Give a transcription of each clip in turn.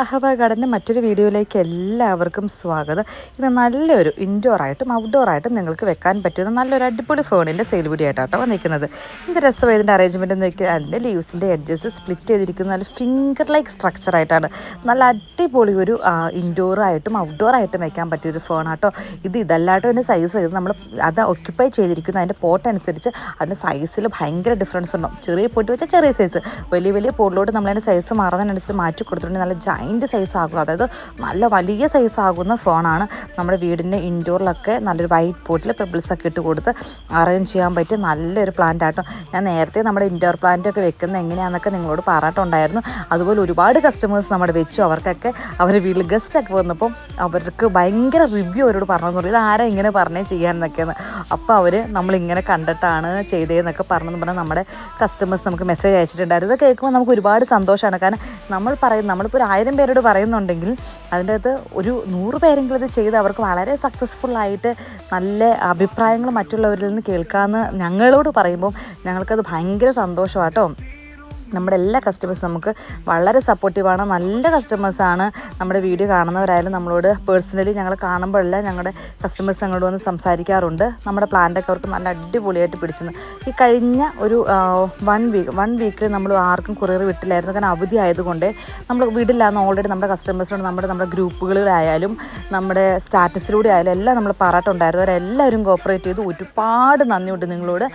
അഹബ ഗാർഡൻ്റെ മറ്റൊരു വീഡിയോയിലേക്ക് എല്ലാവർക്കും സ്വാഗതം. ഇത് നല്ലൊരു ഇൻഡോറായിട്ടും ഔട്ട്ഡോറായിട്ടും നിങ്ങൾക്ക് വെക്കാൻ പറ്റുന്ന നല്ലൊരു അടിപൊളി ഫേണിൻ്റെ സെയിൽ വീഡിയോ ആയിട്ടാണ് വന്നിരിക്കുന്നത്. ഇത് രസം ഇതിൻ്റെ അറേഞ്ച്മെൻറ്റ് എന്ന് വെച്ചാൽ അതിൻ്റെ ലീവ്സിൻ്റെ എഡ്ജസ് സ്പ്ലിറ്റ് ചെയ്തിരിക്കുന്ന നല്ല ഫിംഗർ ലൈക്ക് സ്ട്രക്ചറായിട്ടാണ്. നല്ല അടിപൊളി ഒരു ഇൻഡോറായിട്ടും ഔട്ട്ഡോറായിട്ടും വെക്കാൻ പറ്റിയൊരു ഫേണാട്ടോ. ഇതല്ലാട്ടോ അതിൻ്റെ സൈസ് ഇത് നമ്മൾ അത് ഒക്യുപ്പൈ ചെയ്തിരിക്കുന്ന അതിൻ്റെ പോട്ട് അനുസരിച്ച് അതിൻ്റെ സൈസിൽ ഭയങ്കര ഡിഫറൻസ് ഉണ്ടാവും. ചെറിയ പോട്ട് വെച്ചാൽ ചെറിയ സൈസ്, വലിയ പോട്ടിലോട്ട് നമ്മളതിൻ്റെ സൈസ് മാറുന്നതിനനുസരിച്ച് മാറ്റി കൊടുത്തിട്ടുണ്ടെങ്കിൽ നല്ല ജൈൻറ്റ് സൈസ് ആകും, അതായത് നല്ല വലിയ സൈസ് ആകുന്ന ഫോണാണ്. നമ്മുടെ വീടിൻ്റെ ഇൻഡോറിലൊക്കെ നല്ലൊരു വൈറ്റ് പോട്ടിൽ പെബിൾസൊക്കെ ഇട്ട് കൊടുത്ത് അറേഞ്ച് ചെയ്യാൻ പറ്റിയ നല്ലൊരു പ്ലാന്റ് ആട്ടോ. ഞാൻ നേരത്തെ നമ്മുടെ ഇൻഡോർ പ്ലാന്റൊക്കെ വെക്കുന്നത് എങ്ങനെയാണെന്നൊക്കെ നിങ്ങളോട് പറഞ്ഞിട്ടുണ്ടായിരുന്നു. അതുപോലെ ഒരുപാട് കസ്റ്റമേഴ്സ് നമ്മുടെ വെച്ചു. അവർക്കൊക്കെ അവർ വീട്ടിൽ ഗസ്റ്റൊക്കെ വന്നപ്പോൾ അവർക്ക് ഭയങ്കര റിവ്യൂ അവരോട് പറഞ്ഞതെന്ന് പറയും, ഇത് ആരാ ഇങ്ങനെ പറഞ്ഞേ ചെയ്യാമെന്നൊക്കെയാണ്. അപ്പോൾ അവർ നമ്മളിങ്ങനെ കണ്ടിട്ടാണ് ചെയ്തതെന്നൊക്കെ പറഞ്ഞെന്ന് പറഞ്ഞാൽ നമ്മുടെ കസ്റ്റമേഴ്സ് നമുക്ക് മെസ്സേജ് അയച്ചിട്ടുണ്ടായിരുന്നു. ഇത് കേൾക്കുമ്പോൾ നമുക്ക് ഒരുപാട് സന്തോഷമാണ്. കാരണം നമ്മളിപ്പോൾ ഒരു 1000 പേരോട് പറയുന്നുണ്ടെങ്കിൽ അതിൻ്റെ അകത്ത് ഒരു 100 പേരെങ്കിലും ഇത് ചെയ്ത് അവർക്ക് വളരെ സക്സസ്ഫുള്ളായിട്ട് നല്ല അഭിപ്രായങ്ങൾ മറ്റുള്ളവരിൽ നിന്ന് കേൾക്കാമെന്ന് ഞങ്ങളോട് പറയുമ്പോൾ ഞങ്ങൾക്കത് ഭയങ്കര സന്തോഷമാട്ടോ. നമ്മുടെ എല്ലാ കസ്റ്റമേഴ്സും നമുക്ക് വളരെ സപ്പോർട്ടീവാണ്, നല്ല കസ്റ്റമേഴ്സാണ്. നമ്മുടെ വീഡിയോ കാണുന്നവരായാലും നമ്മളോട് പേഴ്സണലി ഞങ്ങൾ കാണുമ്പോഴെല്ലാം ഞങ്ങളുടെ കസ്റ്റമേഴ്സ് ഞങ്ങളോട് വന്ന് സംസാരിക്കാറുണ്ട്. നമ്മുടെ പ്ലാന്റൊക്കെ അവർക്ക് നല്ല അടിപൊളിയായിട്ട് പിടിച്ചെന്ന്. ഈ കഴിഞ്ഞ ഒരു വൺ വീക്ക് നമ്മൾ ആർക്കും കൊറിയർ വിട്ടില്ലായിരുന്നു. കാരണം അവധി ആയതുകൊണ്ട് നമ്മൾ വിടില്ലാന്ന് ഓൾറെഡി നമ്മുടെ കസ്റ്റമേഴ്സിനോട് നമ്മുടെ ഗ്രൂപ്പുകളിലായാലും നമ്മുടെ സ്റ്റാറ്റസിലൂടെ ആയാലും എല്ലാം നമ്മൾ പറഞ്ഞിട്ടുണ്ടായിരുന്നു. അവരെല്ലാവരും കോപ്പറേറ്റ് ചെയ്തു. ഒരുപാട് നന്ദിയുണ്ട് നിങ്ങളോട്.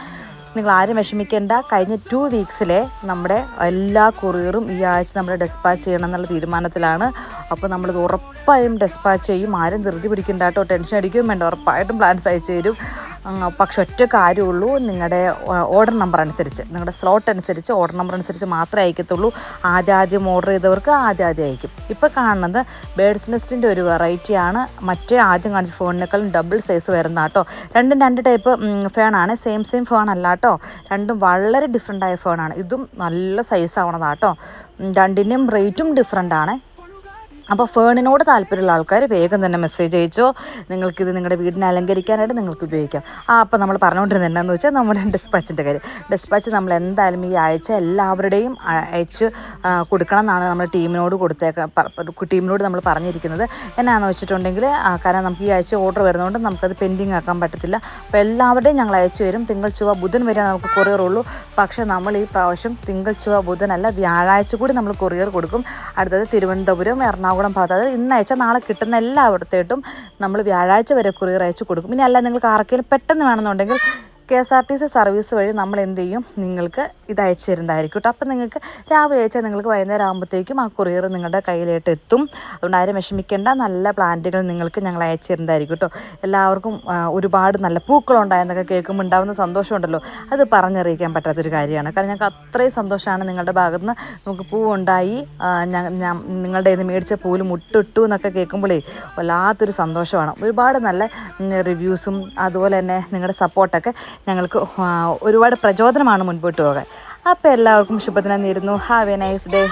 നിങ്ങൾ ആരും വിഷമിക്കേണ്ട. കഴിഞ്ഞ 2 വീക്സിലെ നമ്മുടെ എല്ലാ കൊറിയറും ഈ ആഴ്ച നമ്മൾ ഡെസ്പാച്ച് ചെയ്യണം എന്നുള്ള തീരുമാനത്തിലാണ്. അപ്പോൾ നമ്മളിത് ഉറപ്പായും ഡെസ്പാച്ച് ചെയ്യും. ആരും ധൃതി പിടിക്കേണ്ട കേട്ടോ, ടെൻഷൻ അടിക്കുകയും വേണ്ട. ഉറപ്പായിട്ടും പ്ലാൻസ് അയച്ചു തരും. പക്ഷെ ഒറ്റ കാര്യമുള്ളൂ, നിങ്ങളുടെ ഓർഡർ നമ്പർ അനുസരിച്ച്, നിങ്ങളുടെ സ്ലോട്ട് അനുസരിച്ച് ഓർഡർ നമ്പർ അനുസരിച്ച് മാത്രമേ അയക്കത്തുള്ളൂ. ആദ്യം ഓർഡർ ചെയ്തവർക്ക് ആദ്യം അയക്കും. ഇപ്പോൾ കാണുന്നത് ബേഡ്സ് നെസ്റ്റിൻ്റെ ഒരു വെറൈറ്റിയാണ്. മറ്റേ ആദ്യം കാണിച്ച ഫോണിനേക്കാളും ഡബിൾ സൈസ് വരുന്ന കേട്ടോ. രണ്ടും 2 ടൈപ്പ് ഫേണാണ്, സെയിം ഫോൺ അല്ല കേട്ടോ. രണ്ടും വളരെ ഡിഫറെൻ്റായ ഫോണാണ്. ഇതും നല്ല സൈസ് ആവണതാട്ടോ. രണ്ടിൻ്റെയും റേറ്റും ഡിഫറെൻ്റാണ്. അപ്പോൾ ഫേണിനോട് താല്പര്യമുള്ള ആൾക്കാർ വേഗം തന്നെ മെസ്സേജ് അയച്ചോ. നിങ്ങൾക്കിത് നിങ്ങളുടെ വീടിനെ അലങ്കരിക്കാനായിട്ട് നിങ്ങൾക്ക് ഉപയോഗിക്കാം. അപ്പോൾ നമ്മൾ പറഞ്ഞുകൊണ്ടിരുന്നത് എന്താണെന്ന് വെച്ചാൽ നമ്മുടെ ഡെസ്പാച്ചിൻ്റെ കാര്യം. ഡെസ്പാച്ച് നമ്മൾ എന്തായാലും ഈ ആഴ്ച എല്ലാവരുടെയും അയച്ച് കൊടുക്കണം എന്നാണ് നമ്മൾ ടീമിനോട് നമ്മൾ പറഞ്ഞിരിക്കുന്നത്. എന്നാണെന്ന് വെച്ചിട്ടുണ്ടെങ്കിൽ കാരണം നമുക്ക് ഈ ആഴ്ച ഓർഡർ വരുന്നതുകൊണ്ട് നമുക്കത് പെൻഡിങ് ആക്കാൻ പറ്റത്തില്ല. അപ്പോൾ എല്ലാവരുടെയും ഞങ്ങൾ അയച്ചു വരും. തിങ്കൾ ചൊവ്വ ബുധൻ വരെ നമുക്ക് കൊറിയറുള്ളൂ. പക്ഷേ നമ്മൾ ഈ പ്രാവശ്യം തിങ്കൾ ചൊവ്വ ബുധനല്ല, വ്യാഴാഴ്ച കൂടി നമ്മൾ കൊറിയർ കൊടുക്കും. അടുത്തത് തിരുവനന്തപുരം, എറണാകുളം ഭാഗത്ത്, അതായത് ഇന്ന് അയച്ചാൽ നാളെ കിട്ടുന്ന എല്ലായിടത്തേട്ടും നമ്മൾ വ്യാഴാഴ്ച വരെ കൊറിയർ അയച്ചു കൊടുക്കും. ഇനി അല്ല നിങ്ങൾക്ക് ആർക്കെങ്കിലും പെട്ടെന്ന് വേണമെന്നുണ്ടെങ്കിൽ KSRTC സർവീസ് വഴി നമ്മൾ എന്ത് ചെയ്യും, നിങ്ങൾക്ക് ഇത് അയച്ചു തരുന്നതായിരിക്കും കേട്ടോ. അപ്പം നിങ്ങൾക്ക് രാവിലെ അയച്ചാൽ നിങ്ങൾക്ക് വൈകുന്നേരം ആകുമ്പോഴത്തേക്കും ആ കൊറിയർ നിങ്ങളുടെ കയ്യിലായിട്ട് എത്തും. അതുകൊണ്ട് ആരും വിഷമിക്കേണ്ട. നല്ല പ്ലാന്റുകൾ നിങ്ങൾക്ക് ഞങ്ങൾ അയച്ചു തരുന്നതായിരിക്കും കേട്ടോ. എല്ലാവർക്കും ഒരുപാട് നല്ല പൂക്കളുണ്ടായെന്നൊക്കെ കേൾക്കുമ്പോൾ ഉണ്ടാകുന്ന സന്തോഷമുണ്ടല്ലോ, അത് പറഞ്ഞറിയിക്കാൻ പറ്റാത്തൊരു കാര്യമാണ്. കാരണം ഞങ്ങൾക്ക് അത്രയും സന്തോഷമാണ് നിങ്ങളുടെ ഭാഗത്ത് നിന്ന് നമുക്ക് പൂവുണ്ടായി, നിങ്ങളുടെ കയ്യിൽ നിന്ന് മേടിച്ച പൂവിൽ മുട്ടിട്ടു എന്നൊക്കെ കേൾക്കുമ്പോഴേ വല്ലാത്തൊരു സന്തോഷമാണ്. ഒരുപാട് നല്ല റിവ്യൂസും അതുപോലെ തന്നെ നിങ്ങളുടെ സപ്പോർട്ടൊക്കെ ഞങ്ങൾക്ക് ഒരുപാട് പ്രചോദനമാണ് മുൻപോട്ട് പോകാൻ. അപ്പോൾ എല്ലാവർക്കും ശുഭദിനം നേരുന്നു. Have A nice day.